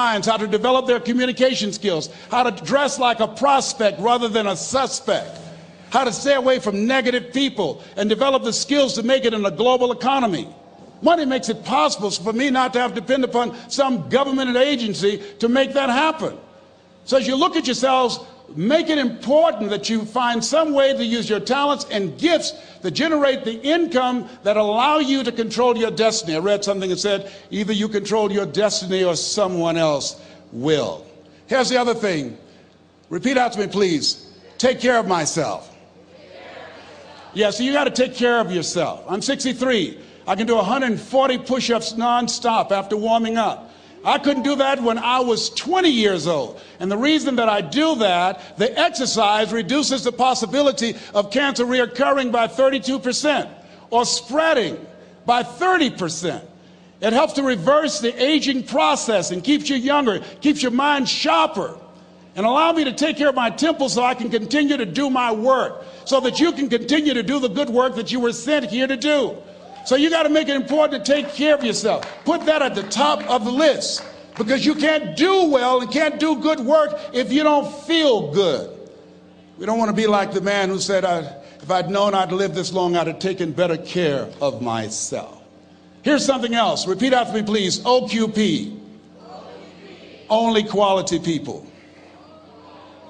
lines, how to develop their communication skills, how to dress like a prospect rather than a suspect, how to stay away from negative people and develop the skills to make it in a global economy. Money makes it possible for me not to have to depend upon some government agency to make that happen. So as you look at yourselves, make it important that you find some way to use your talents and gifts to generate the income that allow you to control your destiny. I read something that said, either you control your destiny or someone else will. Here's the other thing. Repeat out to me, please. Take care of myself. Yeah, so you got to take care of yourself. I'm 63. I can do 140 push-ups nonstop after warming up. I couldn't do that when I was 20 years old. And the reason that I do that, the exercise reduces the possibility of cancer reoccurring by 32% or spreading by 30%. It helps to reverse the aging process and keeps you younger, keeps your mind sharper, and allow me to take care of my temple so I can continue to do my work, so that you can continue to do the good work that you were sent here to do. So you got to make it important to take care of yourself. Put that at the top of the list, because you can't do well and can't do good work if you don't feel good. We don't want to be like the man who said, if I'd known I'd live this long, I'd have taken better care of myself. Here's something else. Repeat after me, please. OQP. Only quality people.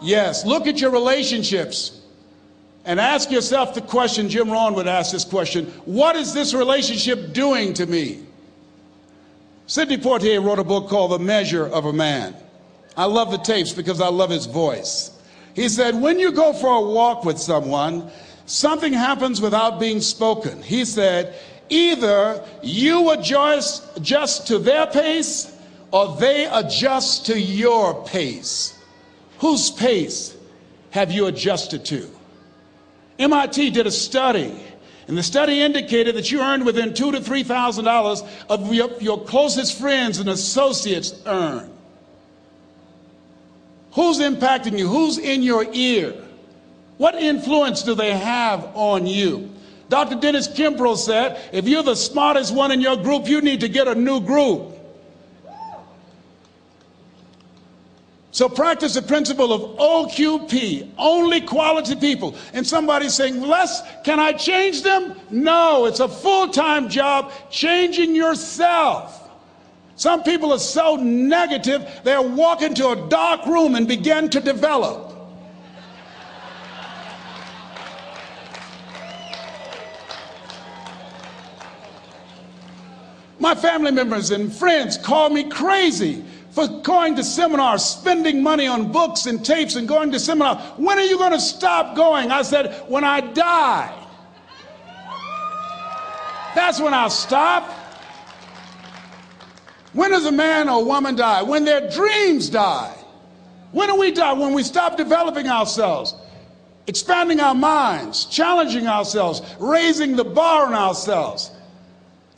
Yes, look at your relationships and ask yourself the question, Jim Rohn would ask this question, what is this relationship doing to me? Sidney Poitier wrote a book called The Measure of a Man. I love the tapes because I love his voice. He said, when you go for a walk with someone, something happens without being spoken. He said, either you adjust to their pace or they adjust to your pace. Whose pace have you adjusted to? MIT did a study, and the study indicated that you earned within $2,000 to $3,000 of your closest friends and associates earn. Who's impacting you? Who's in your ear? What influence do they have on you? Dr. Dennis Kimbrough said, if you're the smartest one in your group, you need to get a new group. So practice the principle of OQP, only quality people. And somebody's saying, Les, can I change them? No, it's a full-time job changing yourself. Some people are so negative, they'll walk into a dark room and begin to develop. My family members and friends call me crazy for going to seminars, spending money on books and tapes and going to seminars. When are you going to stop going? I said, when I die. That's when I'll stop. When does a man or woman die? When their dreams die. When do we die? When we stop developing ourselves, expanding our minds, challenging ourselves, raising the bar on ourselves.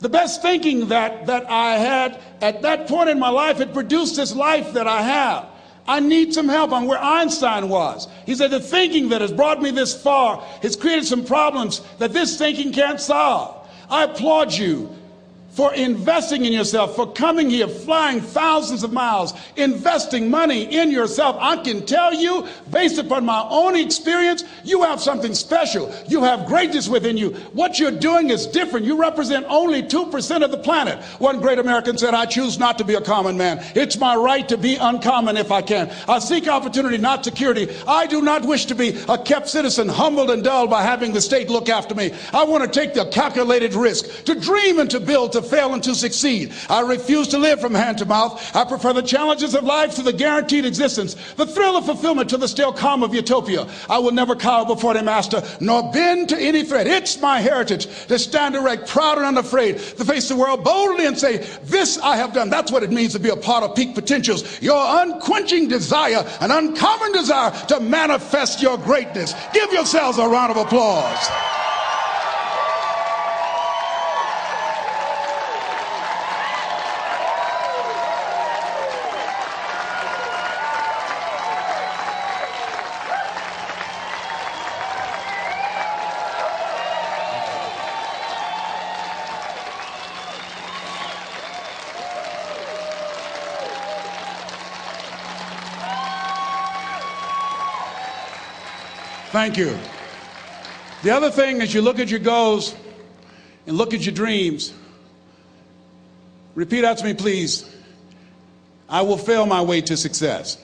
The best thinking that I had at that point in my life had produced this life that I have. I need some help. I'm where Einstein was. He said, the thinking that has brought me this far has created some problems that this thinking can't solve. I applaud you for investing in yourself, for coming here, flying thousands of miles, investing money in yourself. I can tell you, based upon my own experience, you have something special. You have greatness within you. What you're doing is different. You represent only 2% of the planet. One great American said, I choose not to be a common man. It's my right to be uncommon if I can. I seek opportunity, not security. I do not wish to be a kept citizen, humbled and dulled by having the state look after me. I want to take the calculated risk, to dream and to build, to fail and to succeed. I refuse to live from hand to mouth. I prefer the challenges of life to the guaranteed existence, the thrill of fulfillment to the still calm of utopia. I will never cower before the master, nor bend to any threat. It's my heritage to stand erect, proud and unafraid, to face the world boldly and say, this I have done. That's what it means to be a part of peak potentials. Your unquenching desire, an uncommon desire to manifest your greatness. Give yourselves a round of applause. Thank you. The other thing is you look at your goals and look at your dreams. Repeat after me, please. I will fail my way to success.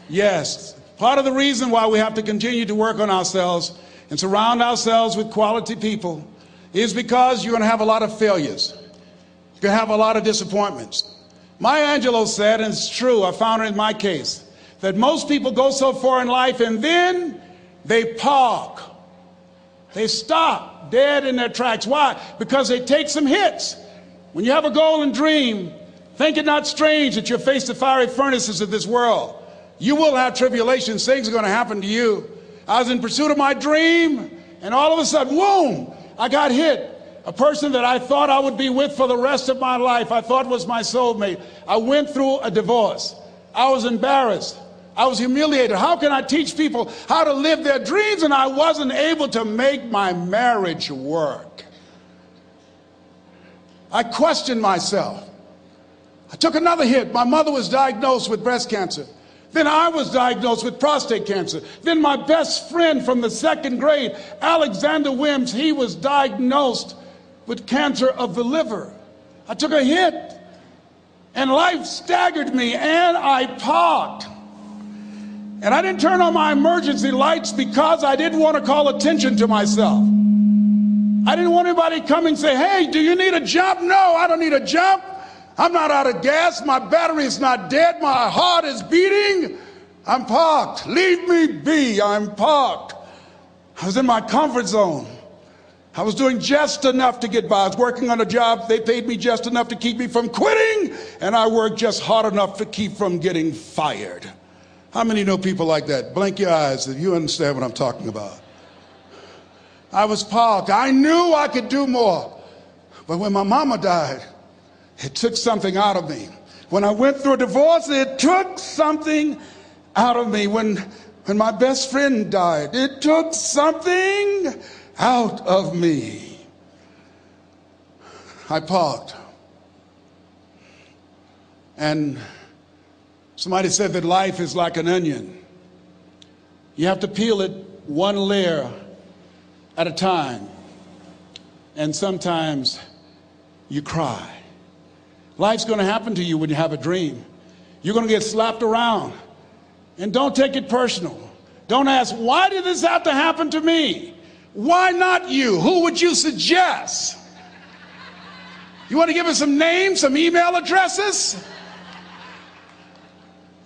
Yes, part of the reason why we have to continue to work on ourselves and surround ourselves with quality people is because you're going to have a lot of failures. You're going to have a lot of disappointments. Maya Angelou said, and it's true, I found it in my case, that most people go so far in life and then they park. They stop dead in their tracks. Why? Because they take some hits. When you have a goal and dream, think it not strange that you'll face the fiery furnaces of this world. You will have tribulations. Things are going to happen to you. I was in pursuit of my dream, and all of a sudden, boom, I got hit. A person that I thought I would be with for the rest of my life, I thought was my soulmate. I went through a divorce. I was embarrassed. I was humiliated. How can I teach people how to live their dreams? And I wasn't able to make my marriage work. I questioned myself. I took another hit. My mother was diagnosed with breast cancer. Then I was diagnosed with prostate cancer. Then my best friend from the second grade, Alexander Wims, he was diagnosed with cancer of the liver. I took a hit, and life staggered me, and I parked. And I didn't turn on my emergency lights because I didn't want to call attention to myself. I didn't want anybody to come and say, hey, do you need a jump? No, I don't need a jump. I'm not out of gas. My battery is not dead. My heart is beating. I'm parked. Leave me be. I'm parked. I was in my comfort zone. I was doing just enough to get by. I was working on a job. They paid me just enough to keep me from quitting, and I worked just hard enough to keep from getting fired. How many know people like that? Blink your eyes if you understand what I'm talking about. I was parked. I knew I could do more. But when my mama died, it took something out of me. When I went through a divorce, it took something out of me. When my best friend died, it took something out of me. I parked. And somebody said that life is like an onion. You have to peel it one layer at a time. And sometimes you cry. Life's going to happen to you when you have a dream. You're going to get slapped around. And don't take it personal. Don't ask, why did this have to happen to me? Why not you? Who would you suggest? You want to give us some names, some email addresses?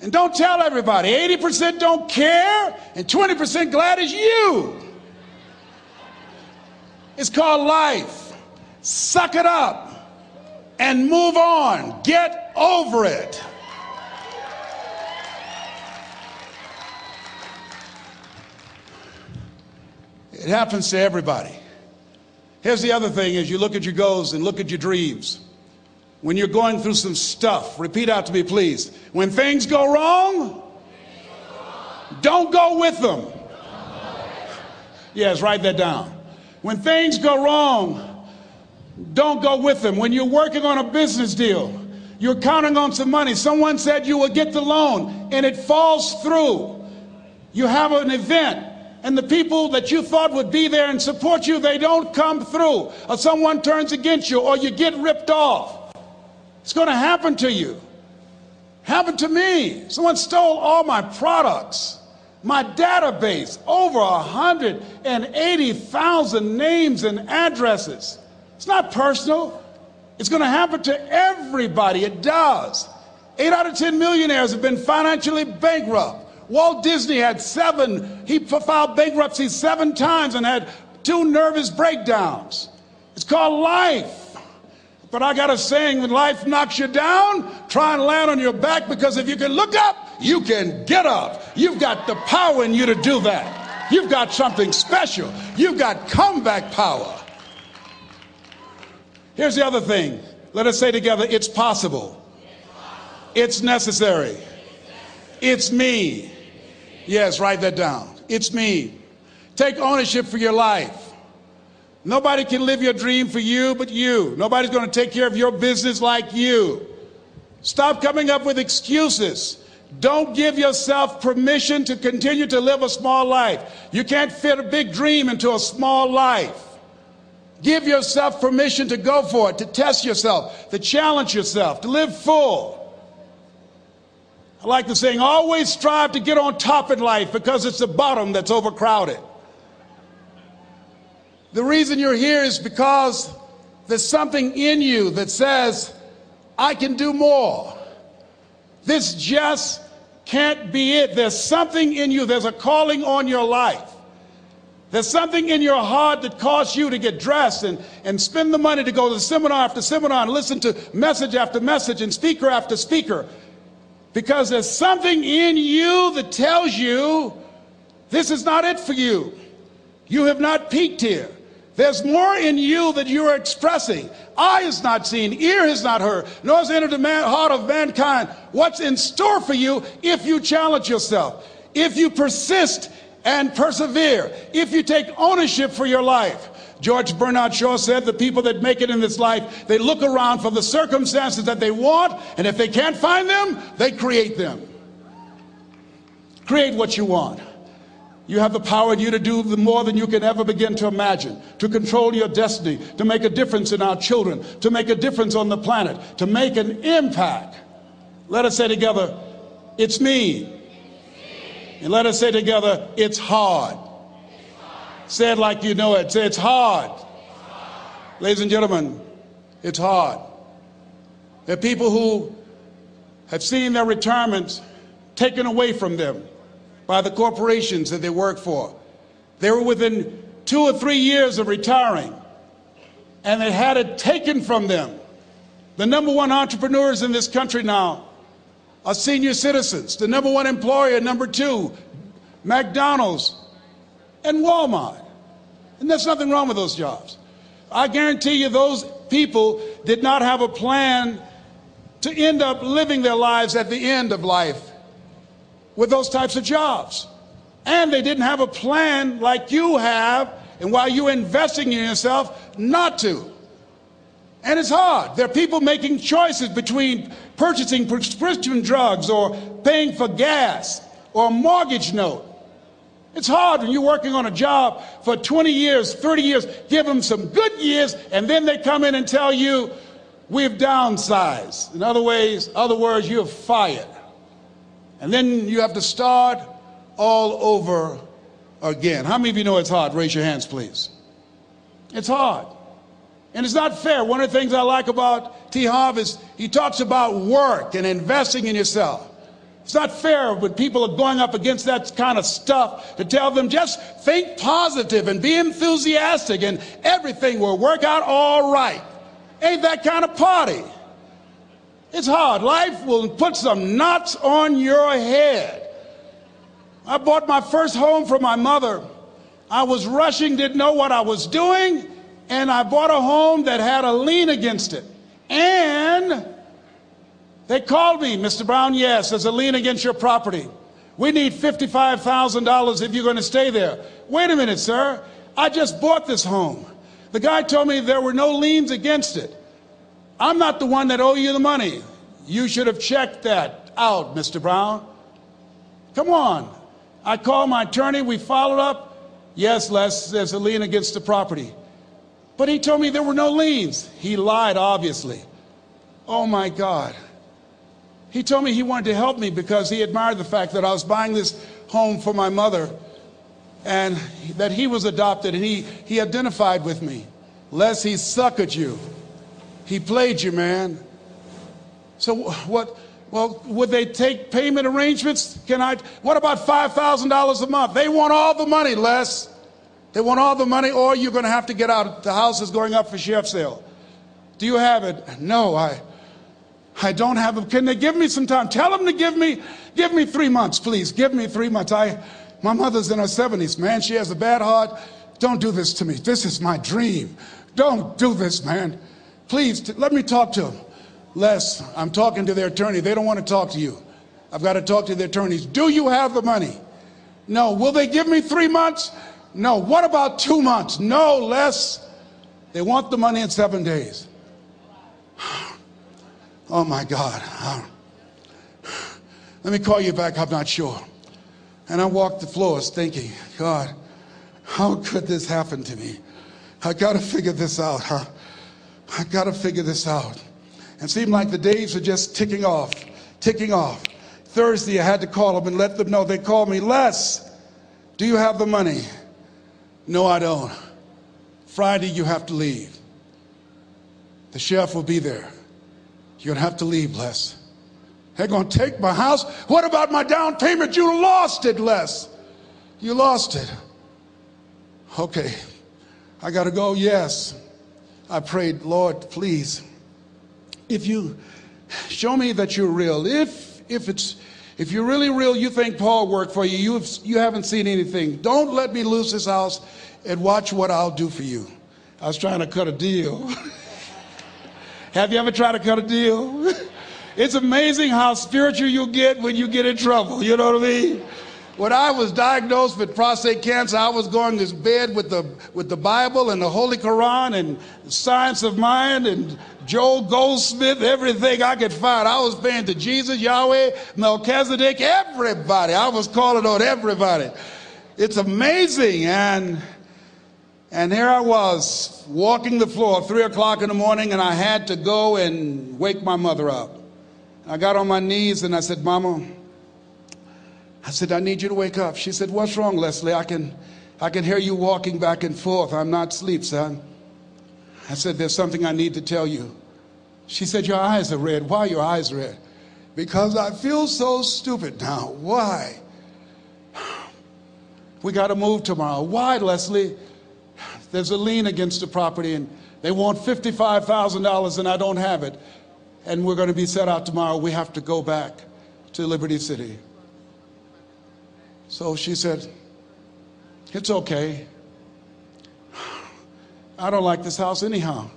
And don't tell everybody. 80% don't care, and 20% glad it's you. It's called life. Suck it up and move on. Get over it. It happens to everybody. Here's the other thing is you look at your goals and look at your dreams. When you're going through some stuff, repeat out to me, please. When things go wrong, don't go with them. Yes, write that down. When things go wrong, don't go with them. When you're working on a business deal, you're counting on some money. Someone said you will get the loan, and it falls through. You have an event, and the people that you thought would be there and support you, they don't come through. Or someone turns against you, or you get ripped off. It's going to happen to you. Happened to me. Someone stole all my products. My database, over 180,000 names and addresses. It's not personal. It's going to happen to everybody. It does. 8 out of 10 millionaires have been financially bankrupt. Walt Disney had he filed bankruptcy 7 times and had 2 nervous breakdowns. It's called life. But I got a saying, when life knocks you down, try and land on your back, because if you can look up, you can get up. You've got the power in you to do that. You've got something special. You've got comeback power. Here's the other thing. Let us say together, it's possible. It's necessary. It's me. Yes, write that down. It's me. Take ownership for your life. Nobody can live your dream for you but you. Nobody's going to take care of your business like you. Stop coming up with excuses. Don't give yourself permission to continue to live a small life. You can't fit a big dream into a small life. Give yourself permission to go for it, to test yourself, to challenge yourself, to live full. I like the saying, always strive to get on top in life because it's the bottom that's overcrowded. The reason you're here is because there's something in you that says, I can do more. This just can't be it. There's something in you. There's a calling on your life. There's something in your heart that caused you to get dressed and spend the money to go to seminar after seminar and listen to message after message and speaker after speaker. Because there's something in you that tells you this is not it for you. You have not peaked here. There's more in you that you are expressing. Eye has not seen, ear has not heard, nor has entered the heart of mankind what's in store for you if you challenge yourself, if you persist and persevere, if you take ownership for your life. George Bernard Shaw said the people that make it in this life, they look around for the circumstances that they want, and if they can't find them, they create them. Create what you want. You have the power in you to do more than you can ever begin to imagine, to control your destiny, to make a difference in our children, to make a difference on the planet, to make an impact. Let us say together, it's me. And let us say together, it's hard. Say it like you know it. Say, it's hard. Ladies and gentlemen, it's hard. There are people who have seen their retirements taken away from them by the corporations that they work for. They were within 2 or 3 years of retiring, and they had it taken from them. The #1 entrepreneurs in this country now are senior citizens. The #1 employer, #2, McDonald's and Walmart. And there's nothing wrong with those jobs. I guarantee you those people did not have a plan to end up living their lives at the end of life with those types of jobs. And they didn't have a plan like you have, and while you're investing in yourself, not to. And it's hard. There are people making choices between purchasing prescription drugs or paying for gas or a mortgage note. It's hard when you're working on a job for 20 years, 30 years, give them some good years, and then they come in and tell you, we've downsized. In other words, you're fired. And then you have to start all over again. How many of you know it's hard? Raise your hands, please. It's hard. And it's not fair. One of the things I like about T. Harv is he talks about work and investing in yourself. It's not fair when people are going up against that kind of stuff to tell them just think positive and be enthusiastic and everything will work out all right. Ain't that kind of party. It's hard. Life will put some knots on your head. I bought my first home for my mother. I was rushing, didn't know what I was doing, and I bought a home that had a lien against it. And they called me, Mr. Brown, yes, there's a lien against your property. We need $55,000 if you're going to stay there. Wait a minute, sir. I just bought this home. The guy told me there were no liens against it. I'm not the one that owe you the money. You should have checked that out, Mr. Brown. Come on. I called my attorney. We followed up. Yes, Les, there's a lien against the property. But he told me there were no liens. He lied, obviously. Oh, my God. He told me he wanted to help me because he admired the fact that I was buying this home for my mother and that he was adopted, and he identified with me. Les, he suckered you. He played you, man. So what? Well, would they take payment arrangements? What about $5,000 a month? They want all the money, Les. They want all the money, or you're going to have to get out. The house is going up for sheriff sale. Do you have it? No, I don't have it. Can they give me some time? Tell them to give me 3 months, please. Give me 3 months. My mother's in her 70s, man. She has a bad heart. Don't do this to me. This is my dream. Don't do this, man. Please, let me talk to them. Les, I'm talking to their attorney. They don't want to talk to you. I've got to talk to their attorneys. Do you have the money? No. Will they give me 3 months? No. What about 2 months? No, Les. They want the money in 7 days. Oh, my God. Let me call you back, I'm not sure. And I walked the floors thinking, God, how could this happen to me? I got to figure this out, huh? I got to figure this out. It seemed like the days were just ticking off, ticking off. Thursday, I had to call them and let them know. They called me, Les, do you have the money? No, I don't. Friday, you have to leave. The sheriff will be there. You're going to have to leave, Les. They're going to take my house. What about my down payment? You lost it, Les. You lost it. Okay, I got to go. Yes. I prayed, Lord, please, if you show me that you're real, if you're really real, you think Paul worked for you, you haven't seen anything. Don't let me lose this house and watch what I'll do for you. I was trying to cut a deal. Have you ever tried to cut a deal? It's amazing how spiritual you get when you get in trouble. You know what I mean? When I was diagnosed with prostate cancer, I was going to bed with the Bible and the Holy Quran and Science of Mind and Joel Goldsmith, everything I could find. I was praying to Jesus, Yahweh, Melchizedek, everybody. I was calling on everybody. It's amazing. And here I was walking the floor, 3 o'clock in the morning, and I had to go and wake my mother up. I got on my knees and I said, Mama, I said, I need you to wake up. She said, what's wrong, Leslie? I can hear you walking back and forth. I'm not asleep, son. I said, there's something I need to tell you. She said, your eyes are red. Why are your eyes red? Because I feel so stupid now. Why? We got to move tomorrow. Why, Leslie? There's a lien against the property and they want $55,000 and I don't have it. And we're going to be set out tomorrow. We have to go back to Liberty City. So she said, it's okay. I don't like this house anyhow.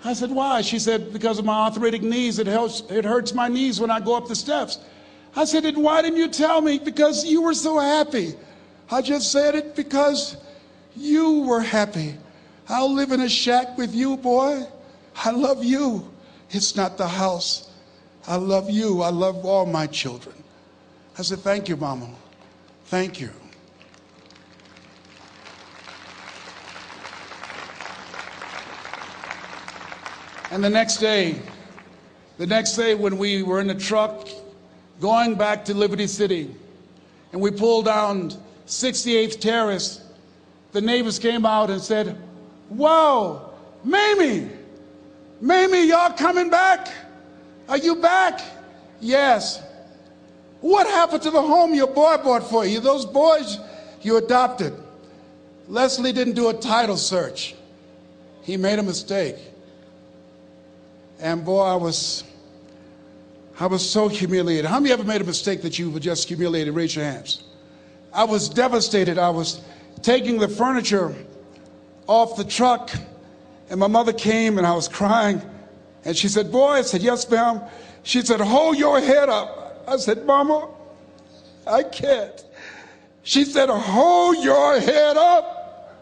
I said, why? She said, because of my arthritic knees, it hurts my knees when I go up the steps. I said, and why didn't you tell me? Because you were so happy. I just said it because you were happy. I'll live in a shack with you, boy. I love you. It's not the house. I love you. I love all my children. I said, thank you, Mama. Thank you. And the next day when we were in the truck going back to Liberty City and we pulled down 68th Terrace, the neighbors came out and said, whoa, Mamie, y'all coming back? Are you back? Yes. What happened to the home your boy bought for you? Those boys you adopted. Leslie didn't do a title search. He made a mistake. And boy, I was so humiliated. How many ever made a mistake that you were just humiliated? Raise your hands. I was devastated. I was taking the furniture off the truck, and my mother came, and I was crying. And she said, boy, I said, yes, ma'am. She said, hold your head up. I said, Mama, I can't. She said, hold your head up.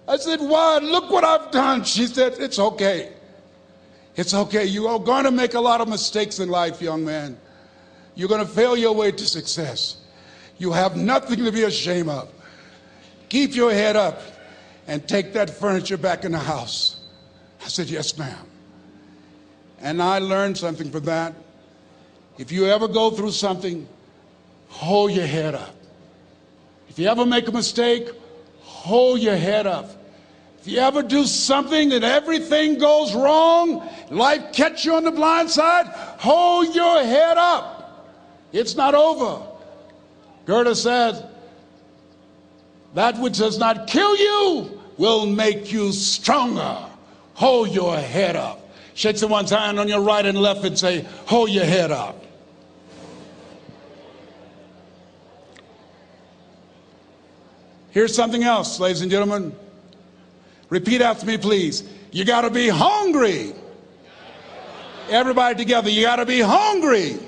I said, why? Look what I've done. She said, it's okay. It's okay. You are going to make a lot of mistakes in life, young man. You're going to fail your way to success. You have nothing to be ashamed of. Keep your head up and take that furniture back in the house. I said, yes, ma'am. And I learned something from that. If you ever go through something, hold your head up. If you ever make a mistake, hold your head up. If you ever do something and everything goes wrong, life catch you on the blind side, hold your head up. It's not over. Goethe said, that which does not kill you will make you stronger. Hold your head up. Shake someone's hand on your right and left and say, hold your head up. Here's something else, ladies and gentlemen. Repeat after me, please. You got to be hungry. Everybody together, you got to be hungry.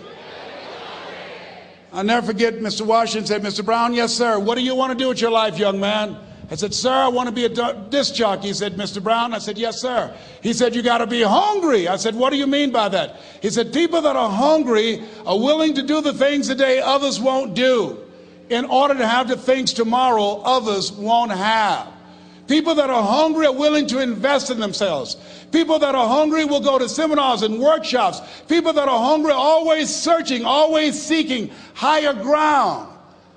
I'll never forget Mr. Washington said, Mr. Brown, yes, sir. What do you want to do with your life, young man? I said, sir, I want to be a disc jockey. He said, Mr. Brown. I said, yes, sir. He said, you got to be hungry. I said, what do you mean by that? He said, people that are hungry are willing to do the things today others won't do in order to have the things tomorrow others won't have. People that are hungry are willing to invest in themselves. People that are hungry will go to seminars and workshops. People that are hungry are always searching, always seeking higher ground.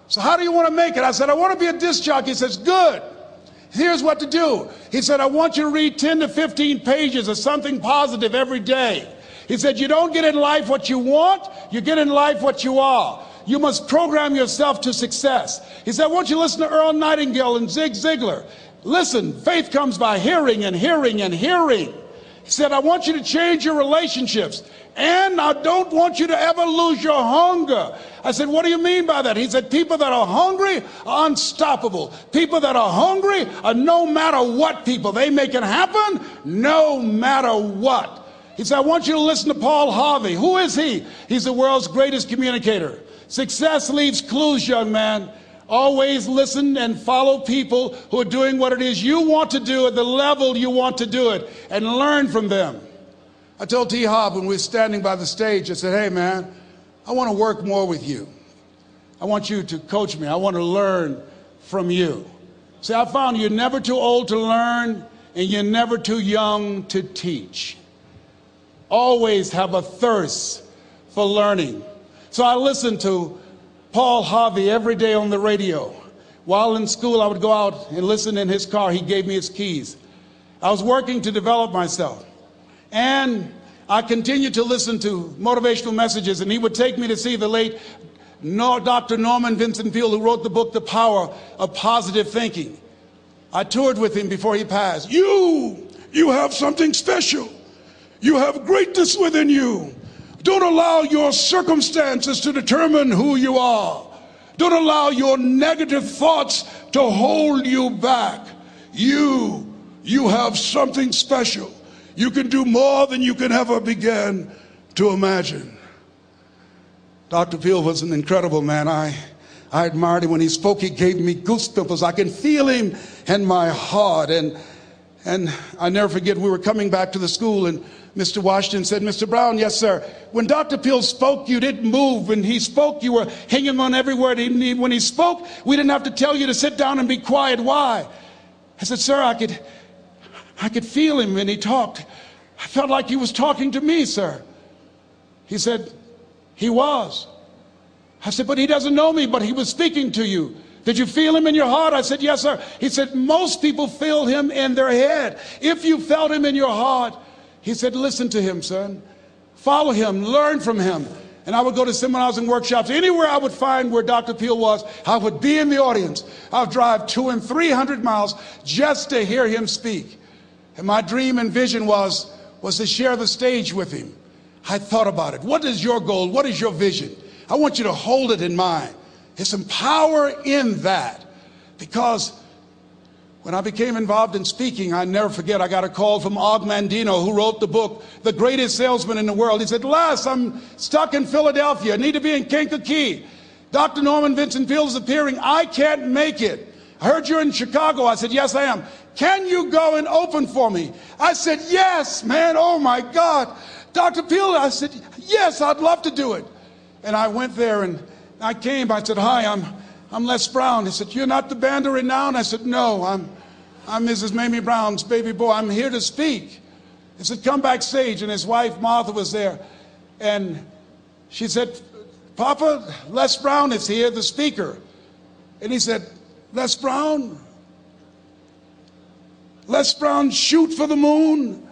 So how do you want to make it? I said, I want to be a disc jockey. He says, good. Here's what to do. He said, I want you to read 10 to 15 pages of something positive every day. He said, you don't get in life what you want, you get in life what you are. You must program yourself to success. He said, I want you to listen to Earl Nightingale and Zig Ziglar. Listen, faith comes by hearing and hearing and hearing. He said, I want you to change your relationships. And I don't want you to ever lose your hunger. I said, what do you mean by that? He said, people that are hungry are unstoppable. People that are hungry are no matter what people. They make it happen no matter what. He said, I want you to listen to Paul Harvey. Who is he? He's the world's greatest communicator. Success leaves clues, young man. Always listen and follow people who are doing what it is you want to do at the level you want to do it and learn from them. I told T. Hobb when we were standing by the stage, I said, hey man, I want to work more with you. I want you to coach me. I want to learn from you. See, I found you're never too old to learn and you're never too young to teach. Always have a thirst for learning. So I listened to Paul Harvey every day on the radio. While in school, I would go out and listen in his car. He gave me his keys. I was working to develop myself. And I continued to listen to motivational messages, and he would take me to see the late Dr. Norman Vincent Peale, who wrote the book, The Power of Positive Thinking. I toured with him before he passed. You have something special. You have greatness within you. Don't allow your circumstances to determine who you are. Don't allow your negative thoughts to hold you back. You have something special. You can do more than you can ever begin to imagine. Dr. Peale was an incredible man. I admired him. When he spoke, he gave me goosebumps. I can feel him in my heart. And I never forget, we were coming back to the school, and Mr. Washington said, Mr. Brown, yes, sir. When Dr. Peale spoke, you didn't move. When he spoke, you were hanging on every word. When he spoke, we didn't have to tell you to sit down and be quiet. Why? I said, sir, I could feel him when he talked. I felt like he was talking to me, sir. He said, he was. I said, but he doesn't know me, but he was speaking to you. Did you feel him in your heart? I said, yes, sir. He said, most people feel him in their head. If you felt him in your heart, he said, listen to him, son. Follow him, learn from him. And I would go to seminars and workshops. Anywhere I would find where Dr. Peale was, I would be in the audience. I would drive 200 and 300 miles just to hear him speak. And my dream and vision was to share the stage with him. I thought about it. What is your goal? What is your vision? I want you to hold it in mind. There's some power in that. Because when I became involved in speaking, I never forget, I got a call from Og Mandino, who wrote the book, The Greatest Salesman in the World. He said, Les, I'm stuck in Philadelphia. I need to be in Kankakee. Dr. Norman Vincent Peale is appearing. I can't make it. I heard you're in Chicago. I said, yes, I am. Can you go and open for me? I said, yes, man. Oh, my God. Dr. Peale, I said, yes, I'd love to do it. And I went there and I came. I said, hi, I'm Les Brown. He said, you're not the band of renown? I said, no, I'm Mrs. Mamie Brown's baby boy. I'm here to speak. He said, come backstage. And his wife, Martha, was there. And she said, Papa, Les Brown is here, the speaker. And he said, Les Brown, shoot for the moon.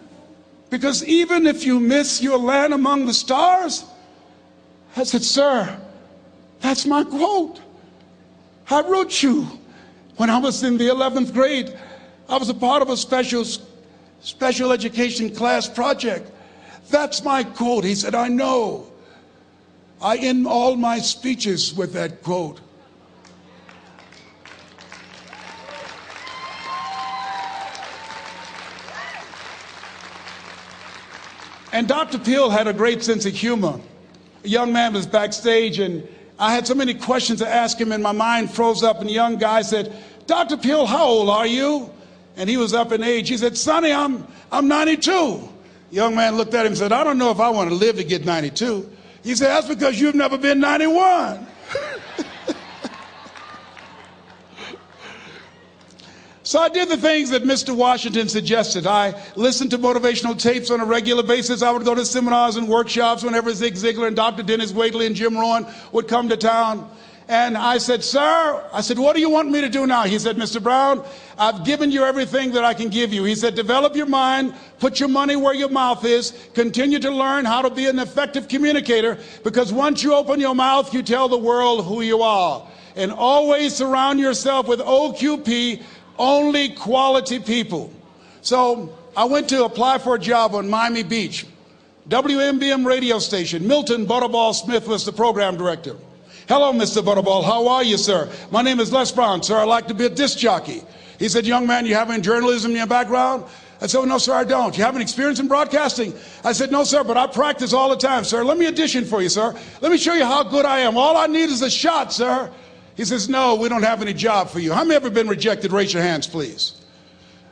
Because even if you miss, you'll land among the stars. I said, sir, that's my quote. I wrote you when I was in the 11th grade. I was a part of a special education class project. That's my quote. He said, I know. I end all my speeches with that quote. And Dr. Peale had a great sense of humor. A young man was backstage, and I had so many questions to ask him, and my mind froze up, and the young guy said, Dr. Peel, how old are you? And he was up in age. He said, Sonny, I'm 92. Young man looked at him and said, I don't know if I want to live to get 92. He said, that's because you've never been 91. So I did the things that Mr. Washington suggested. I listened to motivational tapes on a regular basis. I would go to seminars and workshops whenever Zig Ziglar and Dr. Dennis Waitley and Jim Rohn would come to town. And I said, sir, what do you want me to do now? He said, Mr. Brown, I've given you everything that I can give you. He said, develop your mind, put your money where your mouth is, continue to learn how to be an effective communicator, because once you open your mouth, you tell the world who you are. And always surround yourself with OQP, only quality people. So I went to apply for a job on Miami Beach. WMBM radio station. Milton Butterball Smith was the program director. Hello, Mr. Butterball. How are you, sir? My name is Les Brown, sir. I'd like to be a disc jockey. He said, young man, you have any journalism in your background? I said, oh, no, sir, I don't. You have any experience in broadcasting? I said, no, sir, but I practice all the time, sir. Let me audition for you, sir. Let me show you how good I am. All I need is a shot, sir. He says, no, we don't have any job for you. How many ever been rejected? Raise your hands, please.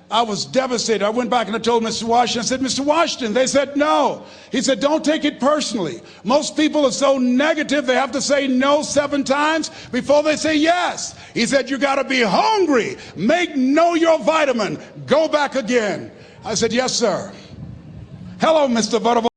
I was devastated. I went back and I told Mr. Washington, I said, Mr. Washington, they said no. He said, don't take it personally. Most people are so negative, they have to say no 7 times before they say yes. He said, you got to be hungry. Know your vitamin. Go back again. I said, yes, sir. Hello, Mr. Butterball.